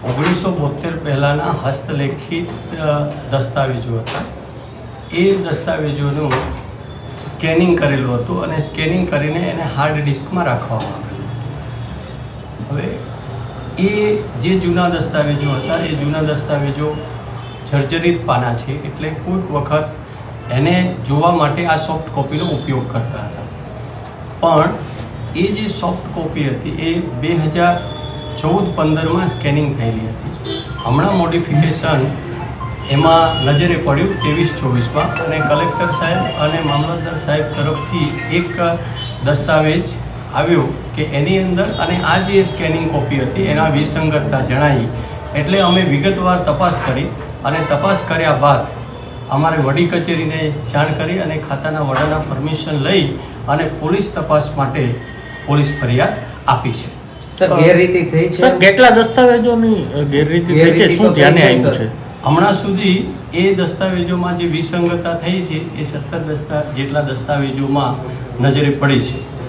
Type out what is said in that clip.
1972 પહેલાંના હસ્તલેખિત દસ્તાવેજો હતા. એ દસ્તાવેજોનું સ્કેનિંગ કરેલું હતું અને સ્કેનિંગ કરીને એને હાર્ડ ડિસ્કમાં રાખવામાં આવેલું. હવે એ જે જૂના દસ્તાવેજો હતા એ જૂના દસ્તાવેજો જર્જરિત પાના છે, એટલે કોઈક વખત એને જોવા માટે આ સોફ્ટ કોપીનો ઉપયોગ કરતા હતા. પણ એ જે સોફ્ટ કોપી હતી એ 2014-15માં સ્કેનિંગ થયેલી હતી. હમણાં મોડિફિકેશન એમાં નજરે પડ્યું 23-24માં, અને કલેક્ટર સાહેબ અને મામલતદાર સાહેબ તરફથી એક દસ્તાવેજ આવ્યો કે એની અંદર અને આ જે સ્કેનિંગ કોપી હતી એના વિસંગતતા જણાવી. એટલે અમે વિગતવાર તપાસ કરી અને તપાસ કર્યા બાદ અમારે વડી કચેરીને જાણ કરી અને ખાતાના વડાના પરમિશન લઈ અને પોલીસ તપાસ માટે પોલીસ ફરિયાદ આપી છે. સર, ગેરરીતિ થઈ છે. સર, કેટલા દસ્તાવેજોની ગેરરીતિ થઈ છે, શું ધ્યાને આવ્યું છે? હમણાં સુધી એ દસ્તાવેજોમાં જે વિસંગતતા થઈ છે એ 17 જેટલા દસ્તાવેજોમાં નજરે પડી છે.